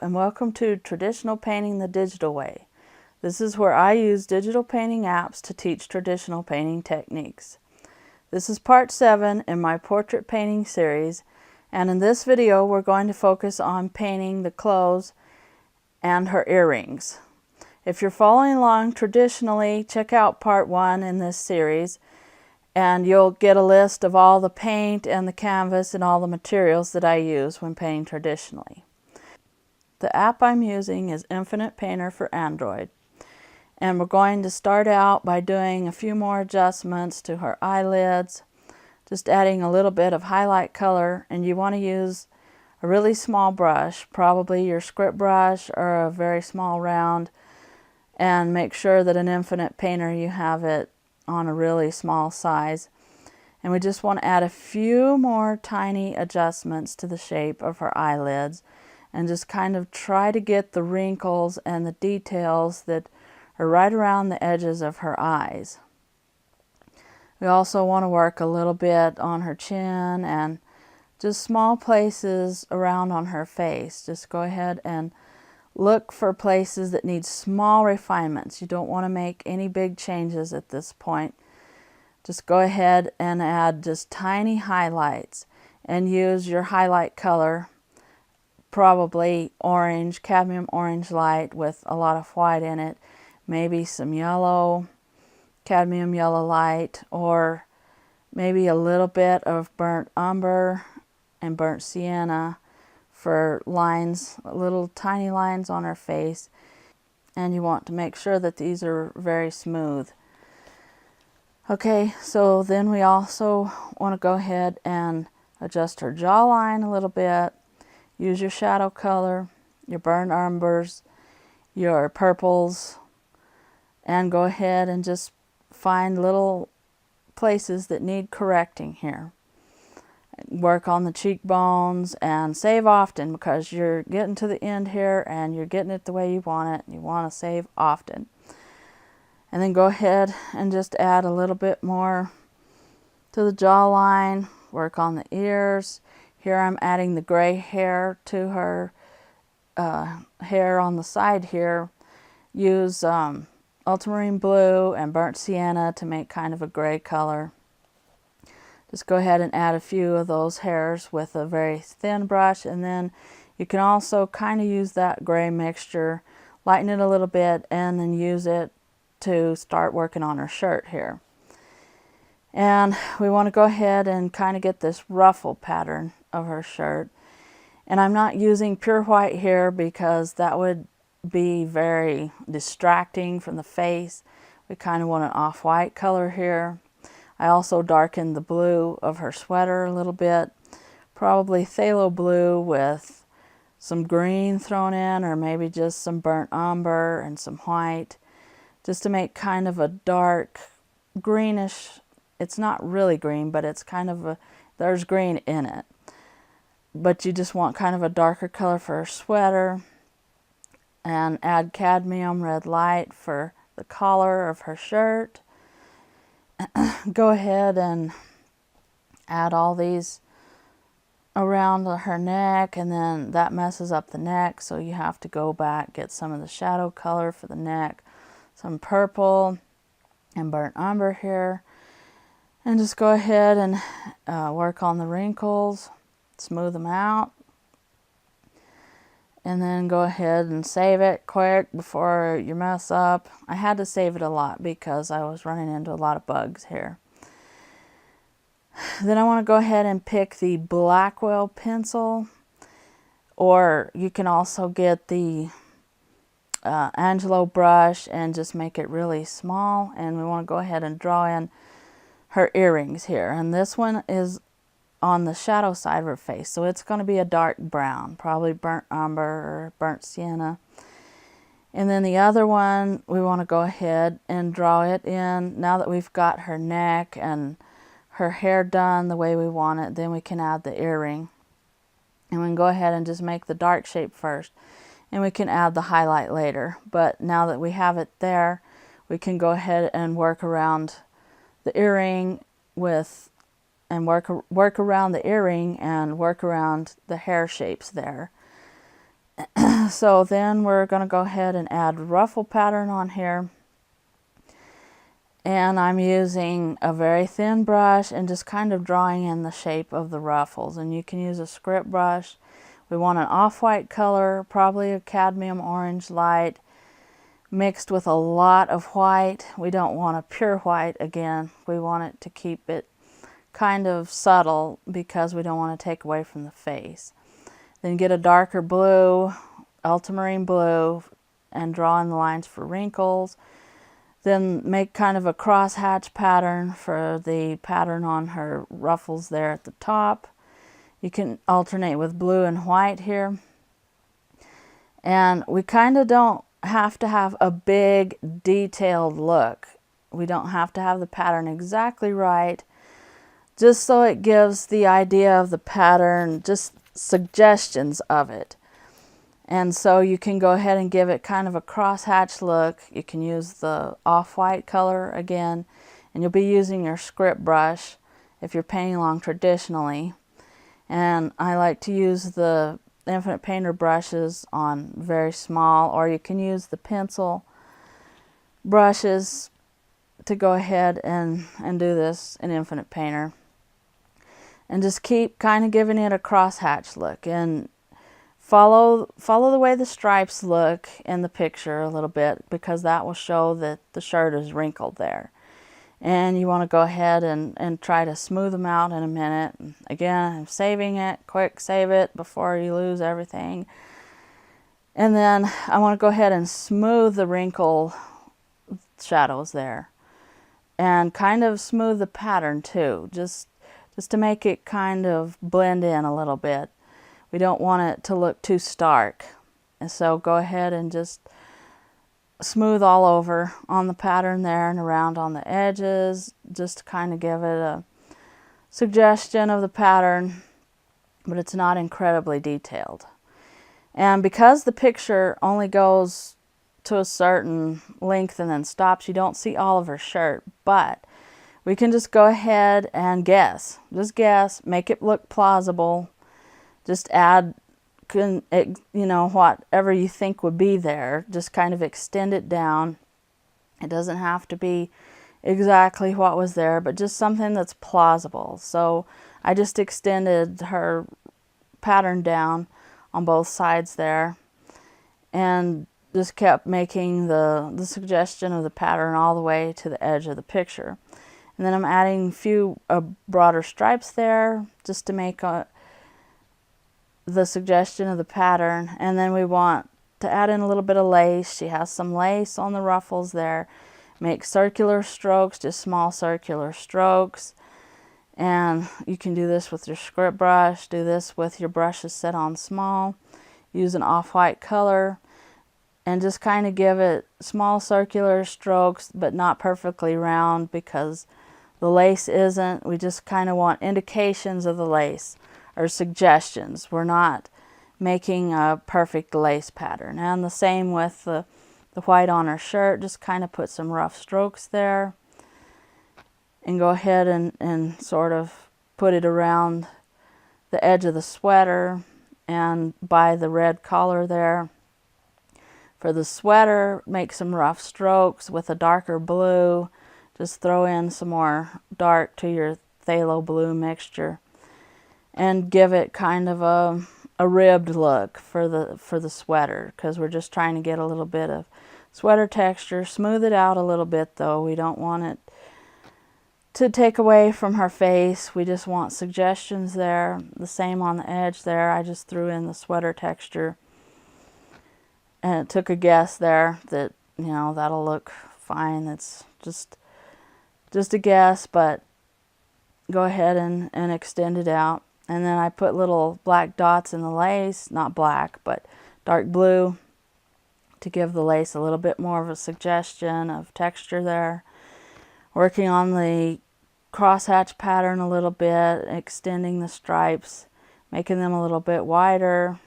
and welcome to Traditional Painting the Digital Way. This is where I use digital painting apps to teach traditional painting techniques. This is part 7 in my portrait painting series, and in this video we're going to focus on painting the clothes and her earrings. If you're following along traditionally, check out part 1 in this series, and you'll get a list of all the paint and the canvas and all the materials that I use when painting traditionally. The app I'm using is Infinite Painter for Android, and we're going to start out by doing a few more adjustments to her eyelids, just adding a little bit of highlight color, and you want to use a really small brush, probably your script brush or a very small round, and make sure that an Infinite Painter you have it on a really small size. And we just want to add a few more tiny adjustments to the shape of her eyelids and just kind of try to get the wrinkles and the details that are right around the edges of her eyes. We also want to work a little bit on her chin and just small places around on her face. Just go ahead and look for places that need small refinements. You don't want to make any big changes at this point. Just go ahead and add just tiny highlights and use your highlight color, probably orange, cadmium orange light with a lot of white in it, maybe some yellow, cadmium yellow light, or maybe a little bit of burnt umber and burnt sienna for lines, little tiny lines on her face. And you want to make sure that these are very smooth. Okay, so then we also want to go ahead and adjust her jawline a little bit. Use your shadow color, your burnt umbers, your purples, and go ahead and just find little places that need correcting here. Work on the cheekbones and save often, because you're getting to the end here and you're getting it the way you want it. You want to save often. And then go ahead and just add a little bit more to the jawline. Work on the ears. Here I'm adding the gray hair to her hair on the side here. Use ultramarine blue and burnt sienna to make kind of a gray color. Just go ahead and add a few of those hairs with a very thin brush, and then you can also kind of use that gray mixture, lighten it a little bit, and then use it to start working on her shirt here. And we want to go ahead and kind of get this ruffle pattern of her shirt. And I'm not using pure white here because that would be very distracting from the face. We kind of want an off-white color here. I also darkened the blue of her sweater a little bit, probably phthalo blue with some green thrown in, or maybe just some burnt umber and some white, just to make kind of a dark greenish. It's not really green, but it's kind of there's green in it. But you just want kind of a darker color for her sweater, and add cadmium red light for the collar of her shirt. Go ahead and add all these around her neck, and then that messes up the neck, so you have to go back, get some of the shadow color for the neck, some purple and burnt umber here, and just go ahead and work on the wrinkles, smooth them out, and then go ahead and save it quick before you mess up. I had to save it a lot because I was running into a lot of bugs here. Then I want to go ahead and pick the Blackwell pencil, or you can also get the Angelo brush and just make it really small. And we want to go ahead and draw in her earrings here. And this one is on the shadow side of her face, so it's going to be a dark brown, probably burnt umber or burnt sienna. And then the other one, we want to go ahead and draw it in. Now that we've got her neck and her hair done the way we want it, then we can add the earring. And we can go ahead and just make the dark shape first, and we can add the highlight later. But now that we have it there, we can go ahead and work around the earring and work around the earring and work around the hair shapes there. So then we're going to go ahead and add ruffle pattern on here. And I'm using a very thin brush and just kind of drawing in the shape of the ruffles. And you can use a script brush. We want an off-white color, probably a cadmium orange light, mixed with a lot of white. We don't want a pure white again. We want it to keep it kind of subtle because we don't want to take away from the face. Then get a darker blue, ultramarine blue, and draw in the lines for wrinkles. Then make kind of a crosshatch pattern for the pattern on her ruffles there at the top. You can alternate with blue and white here. And we kind of don't have to have a big detailed look. We don't have to have the pattern exactly right, just so it gives the idea of the pattern, just suggestions of it. And so you can go ahead and give it kind of a crosshatch look. You can use the off-white color again, and you'll be using your script brush if you're painting along traditionally. And I like to use the Infinite Painter brushes on very small, or you can use the pencil brushes to go ahead and do this in Infinite Painter. And just keep kind of giving it a crosshatch look, and follow the way the stripes look in the picture a little bit, because that will show that the shirt is wrinkled there. And you want to go ahead and try to smooth them out in a minute. Again, I'm saving it. Quick, save it before you lose everything. And then I want to go ahead and smooth the wrinkle shadows there. And kind of smooth the pattern too, just to make it kind of blend in a little bit. We don't want it to look too stark. And so go ahead and just smooth all over on the pattern there and around on the edges, just to kind of give it a suggestion of the pattern, but it's not incredibly detailed. And because the picture only goes to a certain length and then stops, you don't see all of her shirt, but we can just go ahead and guess. Just guess, make it look plausible. Just add, whatever you think would be there. Just kind of extend it down. It doesn't have to be exactly what was there, but just something that's plausible. So I just extended her pattern down on both sides there, and just kept making the suggestion of the pattern all the way to the edge of the picture. And then I'm adding a few broader stripes there, just to make the suggestion of the pattern. And then we want to add in a little bit of lace. She has some lace on the ruffles there. Make circular strokes, just small circular strokes. And you can do this with your script brush. Do this with your brushes set on small. Use an off-white color and just kind of give it small circular strokes, but not perfectly round because the lace isn't. We just kind of want indications of the lace, or suggestions. We're not making a perfect lace pattern. And the same with the white on her shirt. Just kind of put some rough strokes there. And go ahead and sort of put it around the edge of the sweater and by the red collar there. For the sweater, make some rough strokes with a darker blue. Just throw in some more dark to your phthalo blue mixture, and give it kind of a ribbed look for the sweater, because we're just trying to get a little bit of sweater texture. Smooth it out a little bit though. We don't want it to take away from her face. We just want suggestions there. The same on the edge there. I just threw in the sweater texture, and it took a guess there that, that'll look fine. It's just a guess, but go ahead and extend it out. And then I put little black dots in the lace, not black, but dark blue, to give the lace a little bit more of a suggestion of texture there. Working on the crosshatch pattern a little bit, extending the stripes, making them a little bit wider.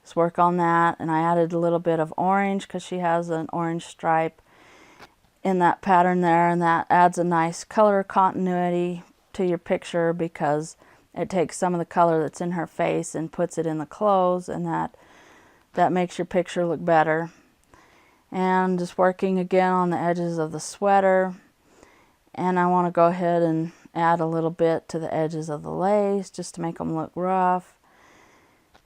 Just work on that. And I added a little bit of orange because she has an orange stripe in that pattern there, and that adds a nice color continuity to your picture because it takes some of the color that's in her face and puts it in the clothes, and that That makes your picture look better. And just working again on the edges of the sweater. And I want to go ahead and add a little bit to the edges of the lace just to make them look rough.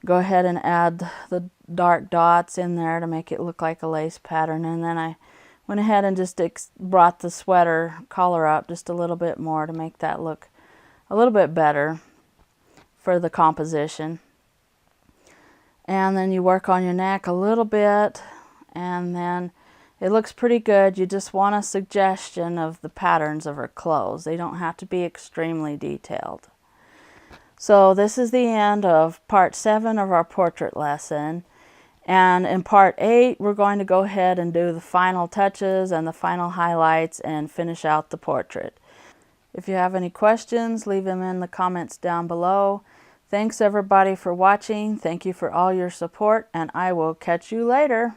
Go ahead and add the dark dots in there to make it look like a lace pattern. And then I went ahead and just brought the sweater collar up just a little bit more to make that look a little bit better for the composition. And then you work on your neck a little bit, and then it looks pretty good. You just want a suggestion of the patterns of her clothes. They don't have to be extremely detailed. So this is the end of part 7 of our portrait lesson. And in part 8, we're going to go ahead and do the final touches and the final highlights and finish out the portrait. If you have any questions, leave them in the comments down below. Thanks everybody for watching. Thank you for all your support, and I will catch you later.